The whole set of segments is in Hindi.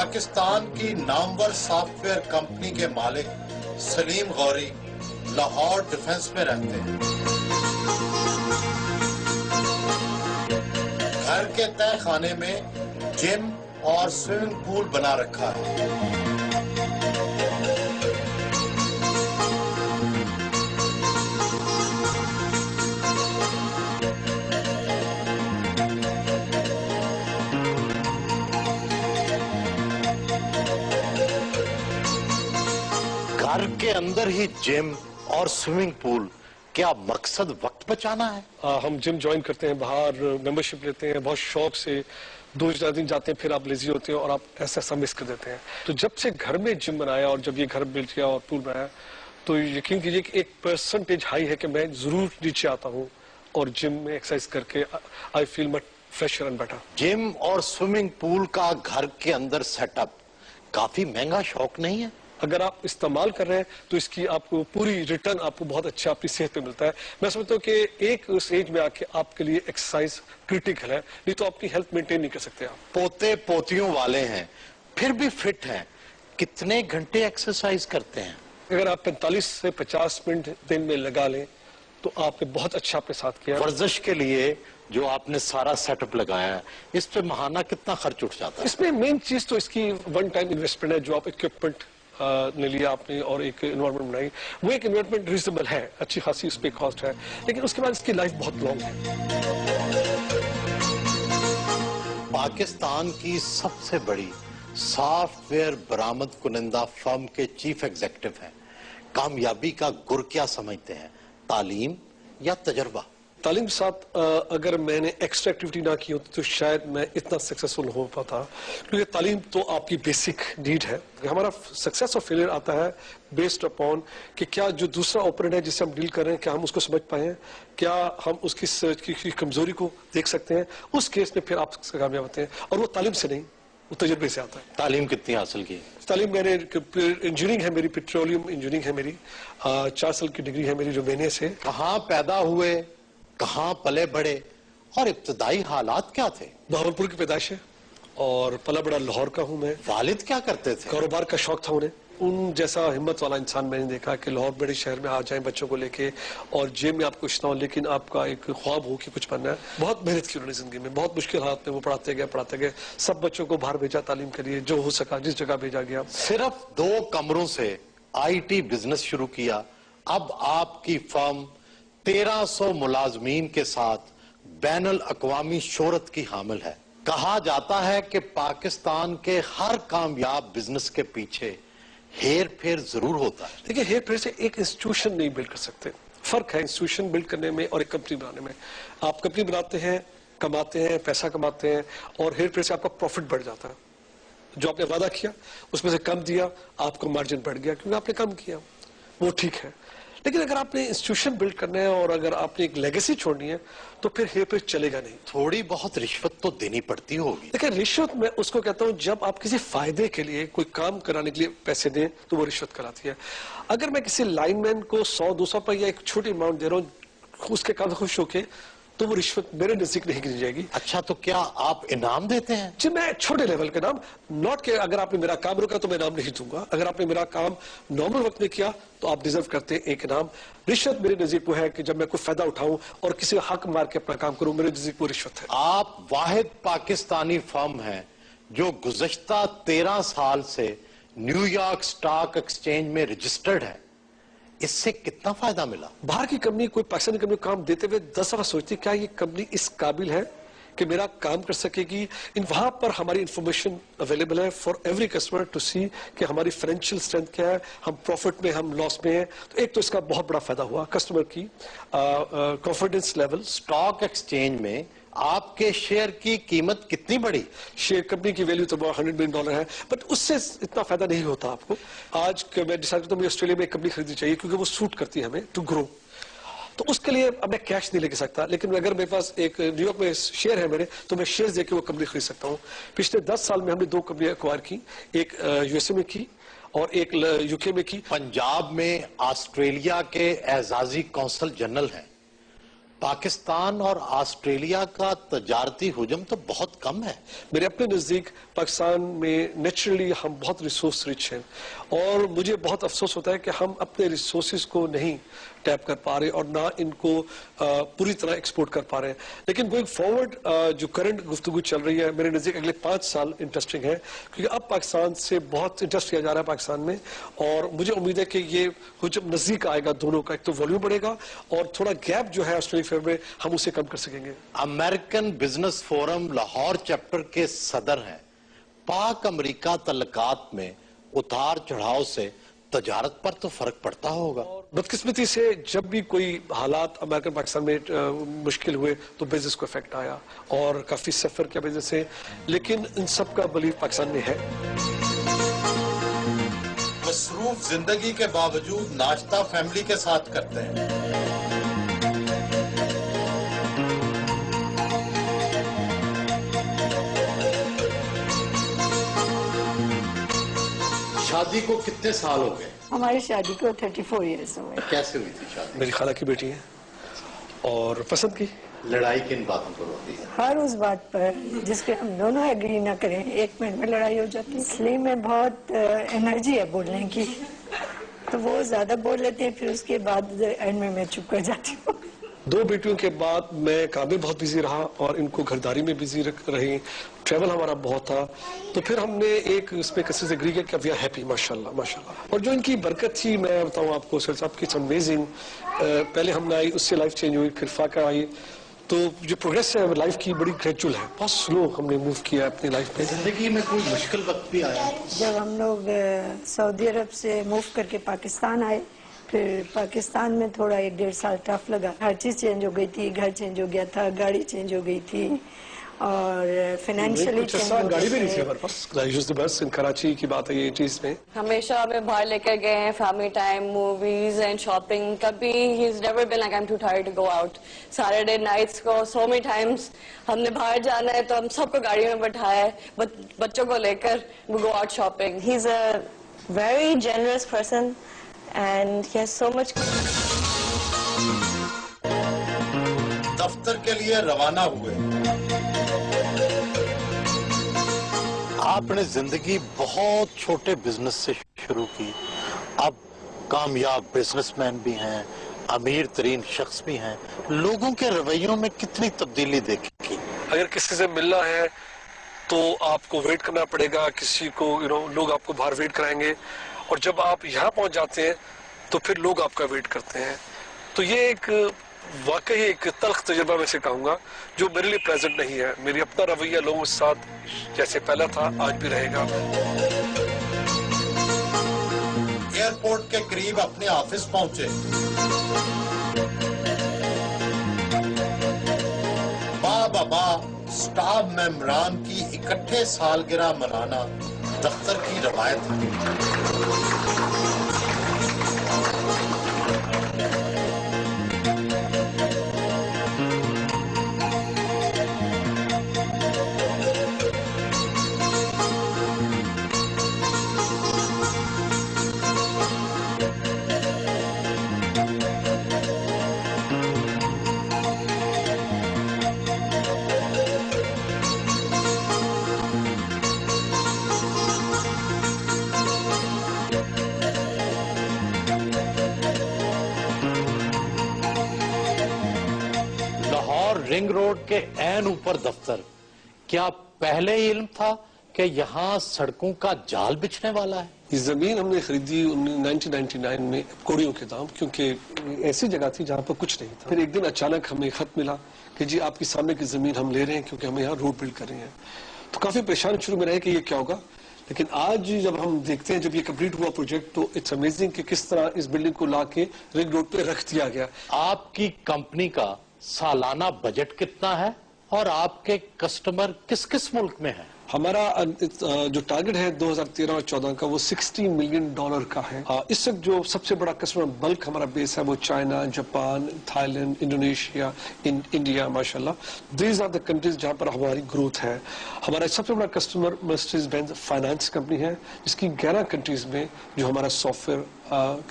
पाकिस्तान की नामवर सॉफ्टवेयर कंपनी के मालिक सलीम गौरी लाहौर डिफेंस में रहते हैं। घर के तय खाने में जिम और स्विमिंग पूल बना रखा है। घर के अंदर ही जिम और स्विमिंग पूल, क्या मकसद वक्त बचाना है? हम जिम ज्वाइन करते हैं, बाहर मेंबरशिप लेते हैं, बहुत शौक से 2-4 दिन जाते हैं, फिर आप लेजी होते हैं और आप ऐसा मिस कर देते हैं। तो जब से घर में जिम बनाया और जब ये घर मिल गया और पूल बनाया, तो यकीन कीजिए कि एक परसेंटेज हाई है कि मैं जरूर नीचे आता हूँ और जिम में एक्सरसाइज करके I feel much fresher and better. Gym और स्विमिंग पूल का घर के अंदर सेटअप काफी महंगा शौक नहीं है? अगर आप इस्तेमाल कर रहे हैं तो इसकी आपको पूरी रिटर्न आपको बहुत अच्छा अपनी सेहत पे मिलता है। मैं समझता हूँ कि एक उस एज में आके आपके लिए एक्सरसाइज क्रिटिकल है, नहीं तो आपकी हेल्थ मेंटेन नहीं कर सकते आप। पोते पोतियों वाले हैं फिर भी फिट हैं, कितने घंटे एक्सरसाइज करते हैं? अगर आप 45 से 50 मिनट दिन में लगा लें तो आपने बहुत अच्छा अपने साथ किया। वर्जिश के लिए जो आपने सारा सेटअप लगाया है, इस पे महाना कितना खर्च उठ जाता है? इसमें मेन चीज तो इसकी वन टाइम इन्वेस्टमेंट है, जो आप इक्विपमेंट ने लिया आपने और एक इन्वायरमेंट बनाई, वो एक इन्वेस्टमेंट रिजनेबल है, अच्छी खासी उस पर कॉस्ट है, लेकिन उसके बाद इसकी लाइफ बहुत लॉन्ग है। पाकिस्तान की सबसे बड़ी सॉफ्टवेयर बरामद कुनिंदा फर्म के चीफ एग्जीक्यूटिव हैं, कामयाबी का गुर क्या समझते हैं, तालीम या तजर्बा? तालीम के साथ अगर मैंने एक्स्ट्रा एक्टिविटी ना की होती तो शायद मैं इतना सक्सेसफुल हो पाता, क्योंकि तालीम तो आपकी बेसिक नीड है। हमारा सक्सेस और फेलियर आता है बेस्ड अपॉन कि क्या जो दूसरा ओपोनेंट है जिससे हम डील कर रहे हैं, क्या हम उसको समझ पाए हैं, क्या हम उसकी कमजोरी को देख सकते हैं, उस केस में फिर आप कामयाब होते हैं। और वो तालीम से नहीं, वो तजुर्बे से आता है। तालीम कितनी हासिल की? तालीम मैंने इंजीनियरिंग है मेरी, पेट्रोलियम इंजीनियरिंग है मेरी, 4 साल की डिग्री है मेरी रोमेनिया से। कहाँ पैदा हुए, कहाँ पले बड़े और इब्तदाई हालात क्या थे? बहावलपुर की पैदाइश है और पला बड़ा लाहौर का हूँ मैं। वालिद क्या करते थे? कारोबार का शौक था उन्हें। उन जैसा हिम्मत वाला इंसान मैंने देखा कि लाहौर बड़े शहर में आ जाएं बच्चों को लेके और जेब में आपको कुछ ना हो लेकिन आपका एक ख्वाब हो कि कुछ बनना है। बहुत मेहनत की उन्होंने जिंदगी में, बहुत मुश्किल हालात में वो पढ़ाते गए। सब बच्चों को बाहर भेजा तालीम के लिए, जो हो सका जिस जगह भेजा गया। सिर्फ 2 कमरों से IT बिजनेस शुरू किया, अब आपकी फर्म 1300 मुलाजमीन के साथ बैनुल अक़वामी शोहरत की हामिल है। कहा जाता है कि पाकिस्तान के हर कामयाब बिजनेस के पीछे हेर फेर जरूर होता है। देखिए, हेर फेर से एक इंस्टीट्यूशन नहीं बिल्ड कर सकते। फर्क है इंस्टीट्यूशन बिल्ड करने में और एक कंपनी बनाने में। आप कंपनी बनाते हैं, कमाते हैं, पैसा कमाते हैं और हेर फेर से आपका प्रॉफिट बढ़ जाता है। जो आपने वादा किया उसमें से कम दिया, आपका मार्जिन बढ़ गया क्योंकि आपने कम किया, वो ठीक है। लेकिन अगर आपने इंस्टीट्यूशन बिल्ड करना है और अगर आपने एक लेगेसी छोड़नी है तो फिर हेर फेर चलेगा नहीं। थोड़ी बहुत रिश्वत तो देनी पड़ती होगी। देखिए, रिश्वत मैं उसको कहता हूं जब आप किसी फायदे के लिए कोई काम कराने के लिए पैसे दें तो वो रिश्वत कहलाती है। अगर मैं किसी लाइनमैन को 100-200 पर या एक छोटी अमाउंट दे रहा हूं उसके काम खुश होके, तो वो रिश्वत मेरे नजदीक नहीं गिनी जाएगी। अच्छा, तो क्या आप इनाम देते हैं? जी, मैं छोटे लेवल के नाम, नॉट के अगर आपने मेरा काम रोका तो मैं इनाम नहीं दूंगा। अगर आपने मेरा काम नॉर्मल वक्त में किया तो आप डिजर्व करते हैं एक इनाम। रिश्वत मेरे नजदीक वो है कि जब मैं कोई फायदा उठाऊं और किसी का हक मार के अपना काम करूं, मेरे नजदीक वो रिश्वत है। आप वाहिद पाकिस्तानी फर्म है जो गुज़श्ता 13 साल से न्यूयॉर्क स्टॉक एक्सचेंज में रजिस्टर्ड है, इससे कितना फायदा मिला? बाहर की कंपनी कोई पाकिस्तानी कंपनी को काम देते हुए 10 दफा सोचती क्या ये कंपनी इस काबिल है कि मेरा काम कर सकेगी। वहां पर हमारी इंफॉर्मेशन अवेलेबल है फॉर एवरी कस्टमर टू सी कि हमारी फाइनेंशियल स्ट्रेंथ क्या है, हम प्रॉफिट में, हम लॉस में है। तो एक तो इसका बहुत बड़ा फायदा हुआ कस्टमर की कॉन्फिडेंस लेवल। स्टॉक एक्सचेंज में आपके शेयर की कीमत कितनी बढ़ी? शेयर कंपनी की वैल्यू तो $100 मिलियन है, बट उससे इतना फायदा नहीं होता आपको। आज मैं डिसाइड करता हूं मुझे ऑस्ट्रेलिया में एक कंपनी खरीदनी चाहिए क्योंकि वो सूट करती है हमें टू ग्रो। तो उसके लिए अब मैं कैश नहीं लेके सकता, लेकिन अगर मेरे पास एक न्यूयॉर्क में शेयर है मेरे, तो मैं शेयर देके वो कंपनी खरीद सकता हूँ। पिछले 10 साल में हमने 2 कंपनी एक्वायर की, एक USA में की और एक UK में की। पंजाब में ऑस्ट्रेलिया के एजाजी कौंसल जनरल हैं, पाकिस्तान और ऑस्ट्रेलिया का तजारती हुजम तो बहुत कम है। मेरे अपने नजदीक पाकिस्तान में नेचुरली हम बहुत रिसोर्स रिच हैं और मुझे बहुत अफसोस होता है कि हम अपने रिसोर्सेज को नहीं टैप कर पा रहे और ना इनको पूरी तरह एक्सपोर्ट कर पा रहे हैं। लेकिन गोइंग फॉरवर्ड जो करंट गुफ्तगू चल रही है, मेरे नजदीक अगले 5 साल इंटरेस्टिंग है, क्योंकि अब पाकिस्तान से बहुत इंटरेस्ट किया जा रहा है पाकिस्तान में, और मुझे उम्मीद है कि ये हुजम नजदीक आएगा दोनों का। एक तो वॉल्यूम बढ़ेगा और थोड़ा गैप जो है ऑस्ट्रेलिया में हम उसे कम कर सकेंगे। American business forum Lahore chapter के सदर हैं। पाक अमेरिका तल्लुकात में उतार चढ़ाव से तजारत पर तो फर्क पड़ता होगा। बदकिस्मती से जब भी कोई हालात अमेरिकन पाकिस्तान में मुश्किल हुए तो बिजनेस को इफेक्ट आया और काफी सफर किया बिजनेस से, लेकिन इन सब का बलीव पाकिस्तान में है। मसरूफ जिंदगी के बावजूद नाश्ता फैमिली के साथ करते हैं। शादी को कितने साल हो गए? हमारी शादी को 34 इयर्स हो गए। कैसे हुई थी शादी? मेरी खाला की बेटी है और पसंद की। लड़ाई किन बातों पर होती है? हर उस बात पर जिसके हम दोनों एग्री ना करें, 1 मिनट में लड़ाई हो जाती है। इसलिए में बहुत एनर्जी है बोलने की, तो वो ज्यादा बोल लेते हैं, फिर उसके बाद एंड में मैं चुप कर जाती हूँ। 2 बेटियों के बाद मैं काम में बहुत बिजी रहा और इनको घरदारी में बिजी रही, ट्रैवल हमारा बहुत था, तो फिर हमने एक इसमें किसी से एग्री किया कि वी आर हैप्पी, माशाल्लाह माशाल्लाह। और जो इनकी बरकत थी, मैं बताऊं आपको सर साहब की, इट्स अमेजिंग। पहले हमने आई, उससे लाइफ चेंज हुई, फिर फाका आई, तो जो प्रोग्रेस है लाइफ की बड़ी ग्रेजुअल है, बहुत स्लो हमने मूव किया अपनी लाइफ में। जिंदगी में कोई मुश्किल वक्त भी आया? जब हम लोग सऊदी अरब से मूव करके पाकिस्तान आए, फिर पाकिस्तान में थोड़ा 1-1.5 साल टफ लगा। हर चीज चेंज हो गई थी, घर चेंज हो गया था, गाड़ी चेंज हो गई थी और फाइनेंशियली चेंज हो गाड़ी भी नहीं थी गई। हमारे पास। आई यूज्ड द बस इन कराची की बात है ये 80s में। हमेशा हमें बाहर लेकर गए हैं, family time, movies and shopping. कभी he is never been like I am too tired to go out. Saturday nights को सो मेनी टाइम्स हमने बाहर जाना है तो हम सबको गाड़ी में बैठाया है, बच्चों को लेकर we go out shopping. He is a very generous person and he has so much। दफ्तर के लिए रवाना हुए। आपने जिंदगी बहुत छोटे बिजनेस से शुरू की, अब कामयाब बिजनेसमैन भी हैं, अमीर तरीन शख्स भी हैं। लोगों के रवैयों में कितनी तब्दीली देखी? अगर किसी से मिलना है तो आपको वेट करना पड़ेगा, किसी को लोग आपको बाहर वेट कराएंगे, और जब आप यहाँ पहुंच जाते हैं तो फिर लोग आपका वेट करते हैं। तो ये एक वाकई एक तल्ख तजुर्बा में से कहूंगा जो मेरे लिए प्रेजेंट नहीं है। मेरी अपना रवैया लोगों के साथ जैसे पहला था आज भी रहेगा। एयरपोर्ट के करीब अपने ऑफिस पहुंचे। बाबा स्टाफ मेंबरान की इकट्ठे सालगिरह मनाना दफ्तर की रवायत है। रिंग रोड के एन ऊपर दफ्तर। क्या पहले ही इल्म था कि यहाँ सड़कों का जाल बिछने वाला है? ये जमीन हमने खरीदी 1999 में कोड़ियों के दाम, क्योंकि ऐसी जगह थी जहाँ पर कुछ नहीं था। फिर एक दिन अचानक हमें खत मिला कि जी आपकी सामने की जमीन हम ले रहे हैं क्योंकि हम यहाँ रोड बिल्ड कर रहे हैं। तो काफी परेशान शुरू में रहे कि ये क्या होगा, लेकिन आज जब हम देखते हैं, जब ये कंप्लीट हुआ प्रोजेक्ट, तो इट्स अमेजिंग कि किस तरह इस बिल्डिंग को लाके रिंग रोड पे रख दिया गया। आपकी कंपनी का सालाना बजट कितना है और आपके कस्टमर किस किस मुल्क में हैं? हमारा जो टारगेट है 2013 और 14 का वो $60 मिलियन का है। इस वक्त जो सबसे बड़ा कस्टमर बल्क हमारा बेस है वो China, Japan, Thailand, Indonesia, India, माशाल्लाह दीज आर द कंट्रीज जहां पर हमारी ग्रोथ है। हमारा सबसे बड़ा customer Mercedes Benz finance company है, जिसकी 11 कंट्रीज में जो हमारा सॉफ्टवेयर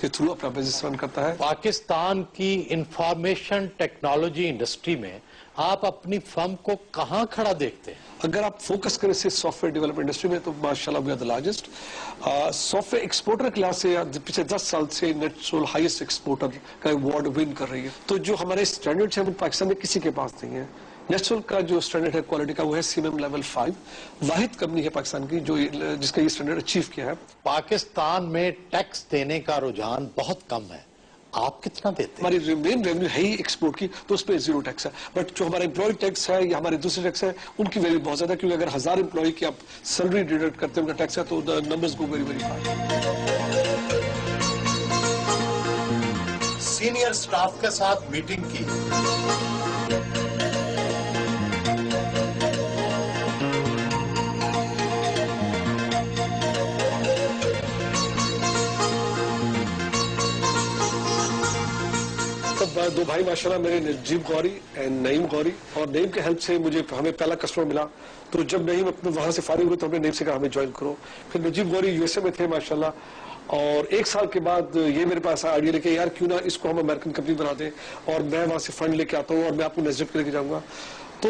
के थ्रू अपना बिजनेस रन करता है। पाकिस्तान की इंफॉर्मेशन टेक्नोलॉजी इंडस्ट्री में आप अपनी फर्म को कहां खड़ा देखते हैं? अगर आप फोकस करें से सॉफ्टवेयर डेवलपमेंट इंडस्ट्री में तो माशाल्लाह we are the largest software exporter के लिहाज से पिछले 10 साल से नेटसोल हाईएस्ट एक्सपोर्टर का अवार्ड विन कर रही है। तो जो हमारे स्टैंडर्ड्स हैं वो पाकिस्तान में किसी के पास नहीं है। नेटसोल का जो स्टैंडर्ड है क्वालिटी का वो है सीएमएम लेवल 5, वाहिद कंपनी है पाकिस्तान की जो जिसका ये स्टैंडर्ड अचीव किया है। पाकिस्तान में टैक्स देने का रुझान बहुत कम है, आप कितना देते हैं? हमारी मेन रेवेन्यू है ही एक्सपोर्ट की, तो उस पर 0 टैक्स है। बट जो हमारा एम्प्लॉय टैक्स है या हमारे दूसरे टैक्स है उनकी वैल्यू बहुत ज्यादा, क्योंकि अगर 1000 एम्प्लॉय की आप सैलरी डिडक्ट करते हैं उनका टैक्स है तो the numbers go very very high. Senior staff के साथ मीटिंग की, तब दो भाई माशाल्लाह मेरे नजीब गौरी एंड नईम गौरी, और नईम के हेल्प से मुझे हमें पहला कस्टमर मिला। तो जब नईम अपने वहां से फारिग हुए तो हमने नईम से कहा हमें ज्वाइन करो। फिर नजीब गौरी यूएसए में थे माशाल्लाह, और 1 साल के बाद ये मेरे पास आइडिया लेके यार क्यों ना इसको हम अमेरिकन कंपनी बना दें और मैं वहां से फंड लेके आता हूँ और मैं आपको नजर लेके जाऊंगा। तो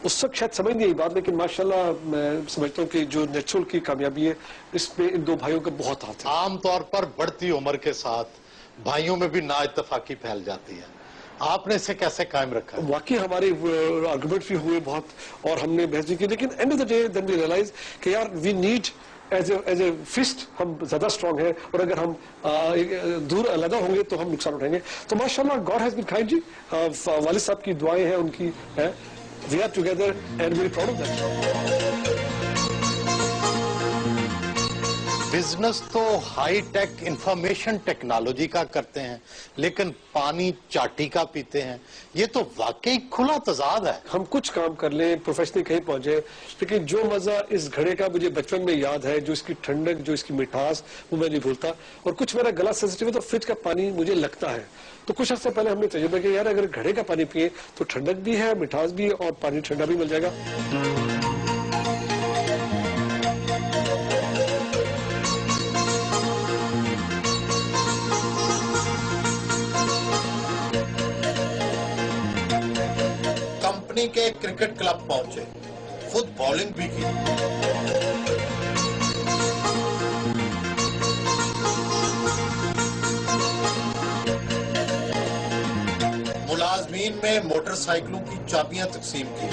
उस वक्त शायद समझ नहीं आई बात, लेकिन माशाल्लाह मैं समझता हूँ कि जो नेचुरल की कामयाबी है इसमें इन दो भाइयों का बहुत हाथ है। आमतौर पर बढ़ती उम्र के साथ भाइयों में भी ना इत्तेफाकी फैल जाती है, आपने इसे कैसे कायम रखा? वाकई हमारे आर्गुमेंट भी हुए बहुत और हमने बहस भी की, लेकिन end of the day then we realise कि यार we need as a fist हम ज्यादा स्ट्रांग है, और अगर हम दूर अलग होंगे तो हम नुकसान उठाएंगे। तो माशाल्लाह गॉड हैज बीन काइंड जी, वालिद साहब की दुआएं हैं उनकी है, we are together and very proud of that. Business तो हाई टेक इंफॉर्मेशन टेक्नोलॉजी का करते हैं, लेकिन पानी चाटी का पीते हैं, ये तो वाकई खुला तजाद है। हम कुछ काम कर लें, प्रोफेशनली कहीं पहुंचे, लेकिन जो मजा इस घड़े का मुझे बचपन में याद है, जो इसकी ठंडक, जो इसकी मिठास, वो मैं नहीं भूलता। और कुछ मेरा गला सेंसिटिव है तो फ्रिज का पानी मुझे लगता है, तो कुछ अर्से पहले हमने तजुर्बा किया यार अगर घड़े का पानी पिए तो ठंडक भी है, मिठास भी है और पानी ठंडा भी मिल जाएगा। कंपनी के क्रिकेट क्लब पहुंचे, खुद बॉलिंग भी की। मुलाजमीन में मोटरसाइकिलों की चाबियां तकसीम की।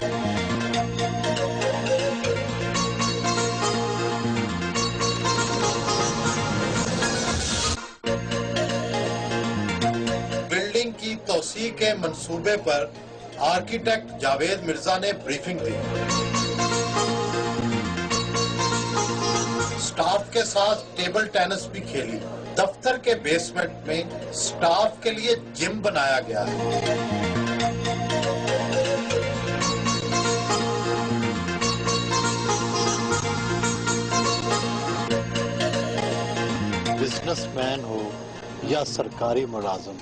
बिल्डिंग की तौसी के मंसूबे पर आर्किटेक्ट जावेद मिर्जा ने ब्रीफिंग दी। स्टाफ के साथ टेबल टेनिस भी खेली। दफ्तर के बेसमेंट में स्टाफ के लिए जिम बनाया गया है। बिजनेसमैन हो या सरकारी मुलाजिम,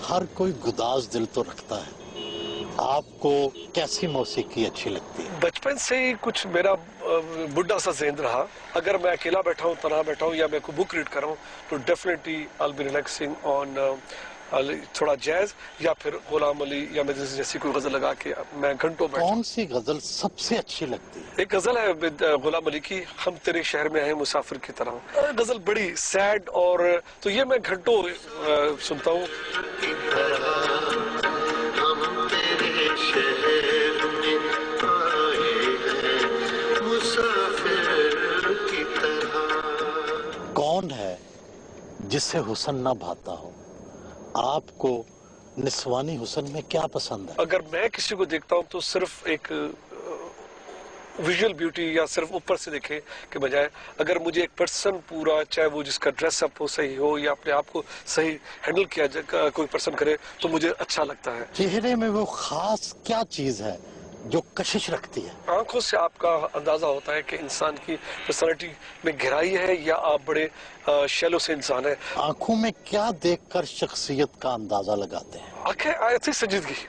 हर कोई गुदाज दिल तो रखता है। आपको कैसी मौसीकी अच्छी लगती है? बचपन से ही कुछ मेरा बुढ़ा सा ज़हन रहा, अगर मैं अकेला बैठा हूँ, तनहा बैठा हूँ या मैं कोई बुक रीड कर रहा हूँ तो definitely I will be relaxing on थोड़ा जैज या फिर गुलाम अली या मैं जैसी कोई गजल लगा के मैं घंटों बैठा। कौन सी गजल सबसे अच्छी लगती है? एक गजल है गुलाम अली की, हम तेरे शहर में आए मुसाफिर की तरह। गजल बड़ी सैड और तो ये मैं घंटों सुनता हूँ। कौन है जिससे हुस्न ना भाता हो? आपको निस्वानी हुस्न में क्या पसंद है? अगर मैं किसी को देखता हूँ तो सिर्फ एक विजुअल ब्यूटी या सिर्फ ऊपर से देखे के बजाय अगर मुझे एक पर्सन पूरा, चाहे वो जिसका ड्रेसअप हो सही हो या अपने आप को सही हैंडल किया कोई पर्सन करे तो मुझे अच्छा लगता है। चेहरे में वो खास क्या चीज है जो कशिश रखती है। आंखों से आपका अंदाजा होता है कि इंसान की पर्सनालिटी में गहराई है या आप बड़े शैलो से इंसान है। आंखों में क्या देखकर शख्सियत का अंदाजा लगाते हैं? आंखें आयत संजीदगी।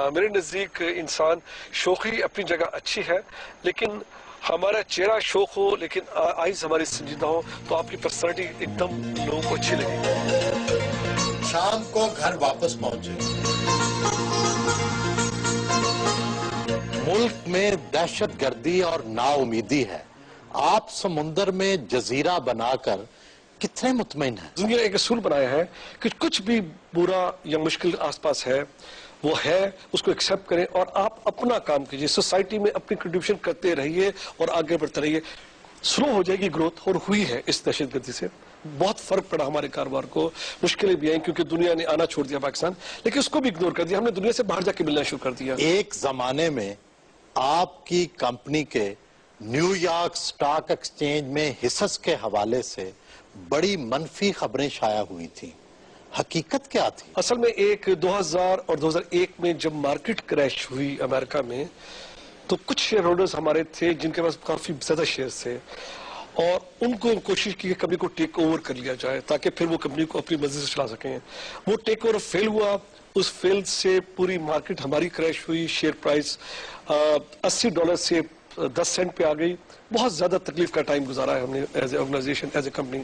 मेरे नजदीक इंसान शौकी अपनी जगह अच्छी है, लेकिन हमारा चेहरा शौक हो लेकिन आइज हमारी संजीदा हो तो आपकी पर्सनालिटी एकदम लोगों को अच्छी लगेगी। शाम को घर वापस पहुंचे, मुल्क में दहशतगर्दी और नाउमीदी है। आप समुंदर में जजीरा बनाकर कितने मुतमईन हैं? दुनिया ने एक असूल बनाया है कि कुछ भी बुरा या मुश्किल आसपास है वो है, उसको एक्सेप्ट करें और आप अपना काम कीजिए, सोसाइटी में अपनी कंट्रीब्यूशन करते रहिए और आगे बढ़ते रहिए। स्लो हो जाएगी ग्रोथ, और हुई है इस दहशतगर्दी से। बहुत फर्क पड़ा हमारे कारोबार को, मुश्किलें भी आई क्योंकि दुनिया ने आना छोड़ दिया पाकिस्तान, लेकिन उसको भी इग्नोर कर दिया। हमने दुनिया से बाहर जाके मिलना शुरू कर दिया। एक जमाने में आपकी कंपनी के न्यूयॉर्क स्टॉक एक्सचेंज में हिस्स के हवाले से बड़ी मनफी खबरें शाया हुई थी, हकीकत क्या थी? असल में एक 2000 और 2001 में जब मार्केट क्रैश हुई अमेरिका में, तो कुछ शेयर होल्डर्स हमारे थे जिनके पास काफी ज्यादा शेयर्स थे, और उनको कोशिश की कि कंपनी को टेक ओवर कर लिया जाए ताकि फिर वो कंपनी को अपनी मर्जी से चला सकें। वो टेक ओवर फेल हुआ, उस फेल से पूरी मार्केट हमारी क्रैश हुई, शेयर प्राइस $80 से 10 सेंट पे आ गई। बहुत ज्यादा तकलीफ का टाइम गुजारा है हमने as a organisation, as a company.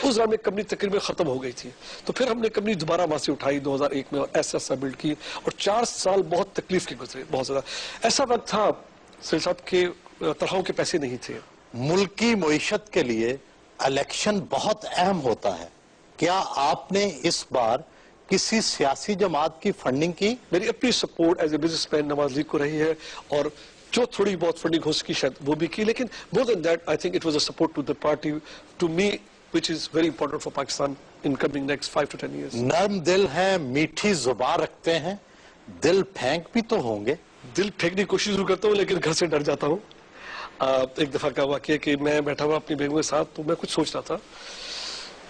उस दौरान में कंपनी तकरीबन खत्म हो गई थी, तो फिर हमने कंपनी दोबारा वहां से उठाई 2001 में और ऐसा बिल्ड की, और 4 साल बहुत तकलीफ के गुजरे, बहुत ज्यादा। ऐसा वक्त था साहब के तनख्वाहों के पैसे नहीं थे। मुल्की मईशत के लिए इलेक्शन बहुत अहम होता है। क्या आपने इस बार किसी सियासी जमात की फंडिंग की? मेरी अपनी support as a businessman Nawaz League को रही है, और जो थोड़ी बहुत फंडिंग हो सकी शायद वो भी की, लेकिन more than that I think it was a support to the party, to me, which is very important for Pakistan in coming next 5 to 10 years। नर्म दिल हैं, मीठी जुबान रखते हैं, दिल फेंक भी तो होंगे? दिल फेंकने की कोशिश जरूर करता हूँ लेकिन घर से डर जाता हूँ। एक दफा का वाकया कि मैं बैठा हुआ अपनी बेगम के साथ, तो मैं कुछ सोच रहा था,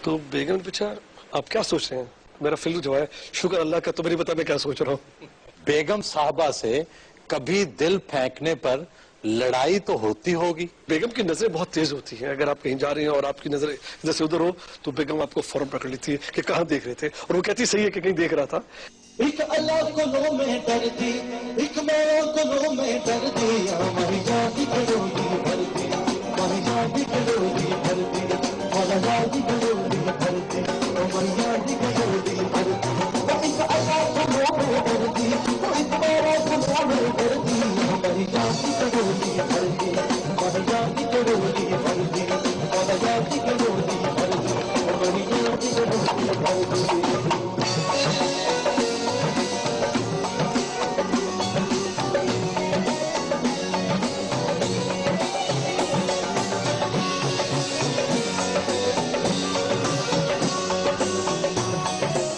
तो बेगम ने पूछा आप क्या सोच रहे हैं? मेरा फिल्म जो है शुक्र अल्लाह का, तो मेरी पता मैं क्या सोच रहा हूँ। बेगम साहबा से कभी दिल फेंकने पर लड़ाई तो होती होगी? बेगम की नजरें बहुत तेज होती हैं। अगर आप कहीं जा रहे हैं और आपकी नजर इधर से उधर हो तो बेगम आपको फौरन पकड़ लेती है कि कहाँ देख रहे थे, और वो कहती सही है कि कहीं देख रहा था। एक अल्लाह को लो में डरती, एक मौला को लो में डरती।